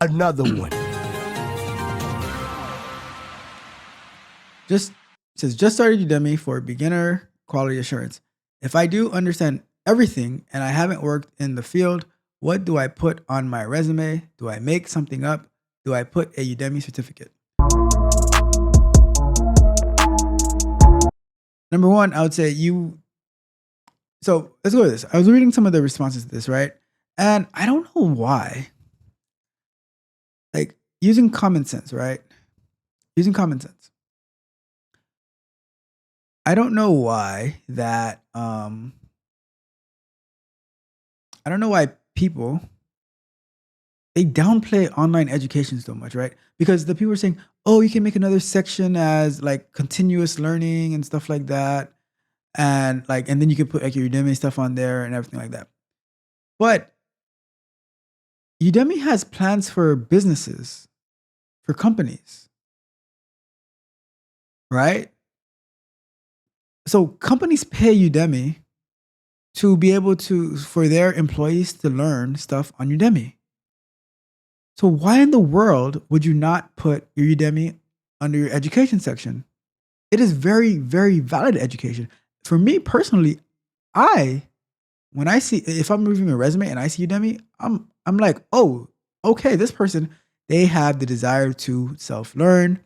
Another one. Just says just started Udemy for beginner quality assurance. If I do understand everything and I haven't worked in the field, what do I put on my resume? Do I make something up? Do I put a Udemy certificate? Number one, I would say you. So let's go with this. I was reading some of the responses to this, right? And I don't know why. Like using common sense, right? Using common sense. I don't know why that I don't know why people they downplay online education so much, right? Because the people are saying, "Oh, you can make another section as like continuous learning and stuff like that." And then you can put like your Udemy stuff on there and everything like that. But Udemy has plans for businesses, for companies, right? So companies pay Udemy to be able to for their employees to learn stuff on Udemy. So why in the world would you not put your Udemy under your education section? It is very, very valid education. For me personally, I when I see if I'm reviewing a resume and I see Udemy, I'm like, oh, okay, this person, they have the desire to self-learn.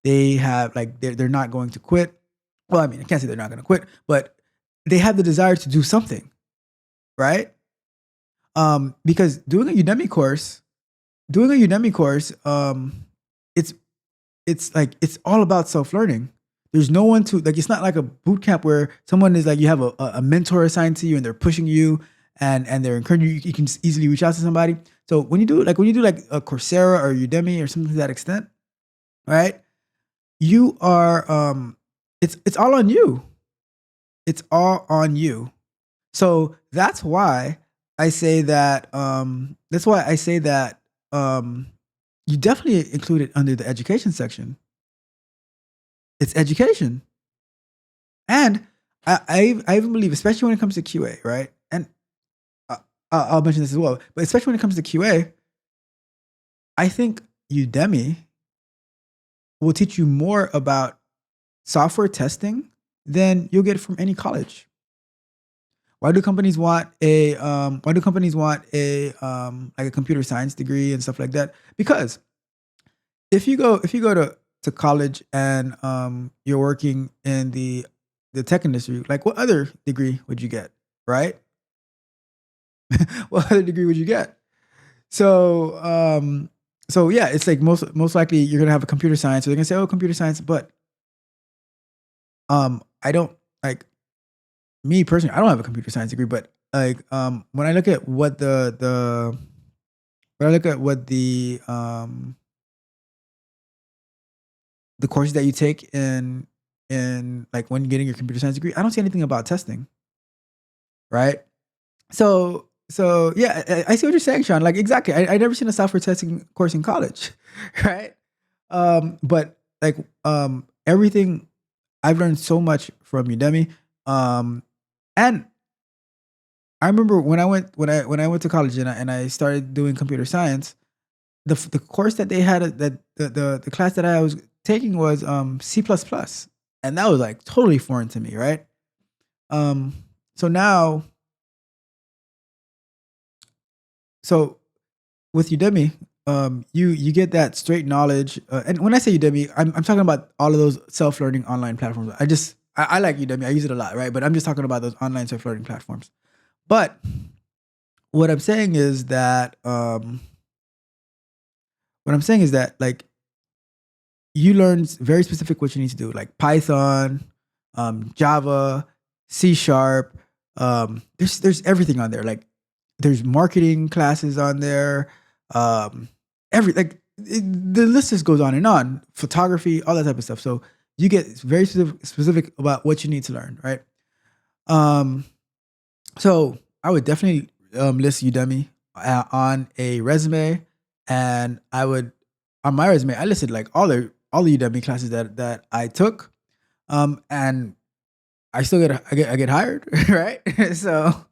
They have like they're not going to quit. Well, I mean, I can't say they're not going to quit, but they have the desire to do something, right? Because doing a Udemy course, it's like it's all about self learning. There's no one to like. It's not like a boot camp where someone is like you have a mentor assigned to you and they're pushing you and they're encouraging you. You can just easily reach out to somebody. So when you do like a Coursera or Udemy or something to that extent, right? You are it's all on you. It's all on you. So that's why I say that. That's why I say that you definitely include it under the education section. It's education, and I even believe, especially when it comes to QA, right? And I'll mention this as well, but especially when it comes to QA, I think Udemy will teach you more about software testing than you'll get from any college. Why do companies want a like a computer science degree and stuff like that? Because if you go to college and you're working in the tech industry, like what other degree would you get, right? What other degree would you get? So so yeah, it's like most likely you're gonna have a computer science. So they're gonna say, oh, computer science, but I don't like me personally. I don't have a computer science degree, but like when I look at what the when I look at what the courses that you take in like when getting your computer science degree, I don't see anything about testing, right? So yeah, I see what you're saying, Sean. Like exactly, I never seen a software testing course in college, right? But like everything I've learned so much from Udemy, and I remember when I went to college and I started doing computer science. The course that they had that the class that I was taking was C++, plus plus, and that was like totally foreign to me, right? Um, so now, so with Udemy, you get that straight knowledge. And when I say Udemy, I'm talking about all of those self learning online platforms. I like Udemy. I use it a lot, right? But I'm just talking about those online self learning platforms. But what I'm saying is that like you learn very specific what you need to do, like Python, Java, C sharp. There's everything on there. Like there's marketing classes on there. Every like the list just goes on and on. Photography, all that type of stuff. So you get very specific about what you need to learn, right? Um, so I would definitely list Udemy on a resume, and I would on my resume I listed like all the Udemy classes that I took, and I still I get hired, right? So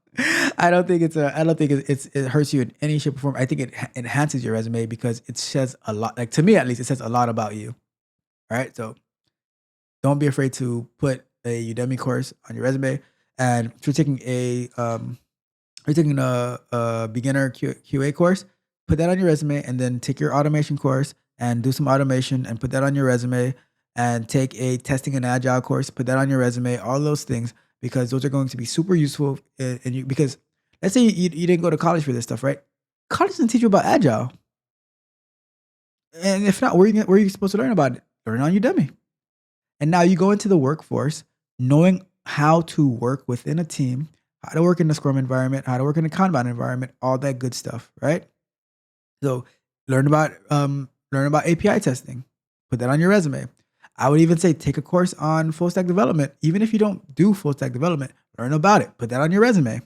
I don't think it hurts you in any shape or form. I think it enhances your resume because it says a lot. Like to me, at least, it says a lot about you. All right, so don't be afraid to put a Udemy course on your resume. And if you're taking a beginner QA course, put that on your resume, and then take your automation course and do some automation and put that on your resume, and take a testing and agile course, put that on your resume, all those things, because those are going to be super useful in you. Because let's say you didn't go to college for this stuff, right? College doesn't teach you about agile. And if not, where are you supposed to learn about it? Learn on Udemy. And now you go into the workforce knowing how to work within a team, how to work in a Scrum environment, how to work in a Kanban environment, all that good stuff, right? So learn about API testing. Put that on your resume. I would even say take a course on full stack development. Even if you don't do full stack development, learn about it. Put that on your resume.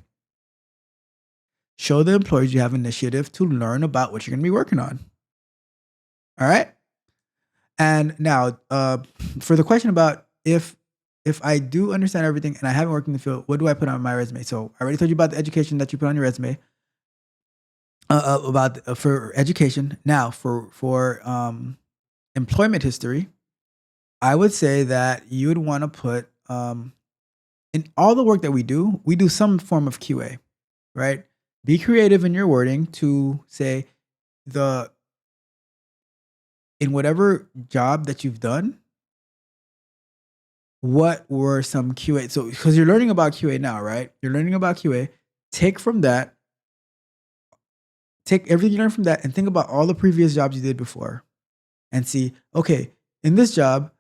Show the employees you have initiative to learn about what you're going to be working on. All right. And now, for the question about if I do understand everything and I haven't worked in the field, what do I put on my resume? So I already told you about the education that you put on your resume. For education. Now, for employment history, I would say that you would want to put in all the work that we do some form of QA, right? Be creative in your wording to say in whatever job that you've done, what were some QA? So, because you're learning about QA now, right? You're learning about QA. Take everything you learned from that and think about all the previous jobs you did before and see, okay, in this job,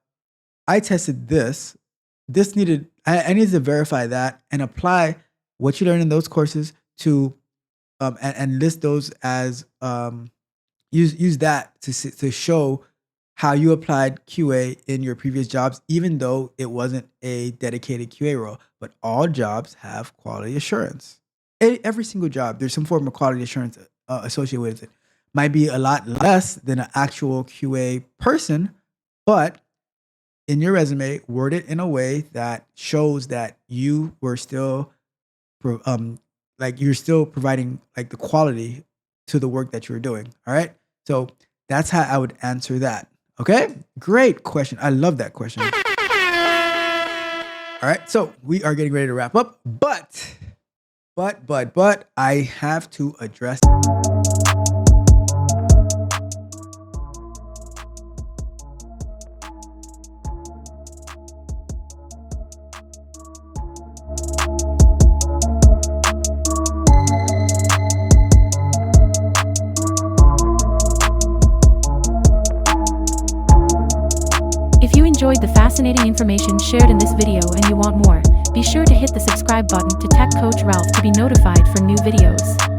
I tested this. I needed to verify that and apply what you learned in those courses to, and list those as, use that to show how you applied QA in your previous jobs, even though it wasn't a dedicated QA role. But all jobs have quality assurance. Every single job, there's some form of quality assurance associated with it. Might be a lot less than an actual QA person, but in your resume, word it in a way that shows that you were still, you're still providing like the quality to the work that you were doing. All right. So that's how I would answer that. Okay. Great question. I love that question. All right. So we are getting ready to wrap up, but I have to address. If you enjoyed the fascinating information shared in this video and you want more, be sure to hit the subscribe button to Tech Coach Ralph to be notified for new videos.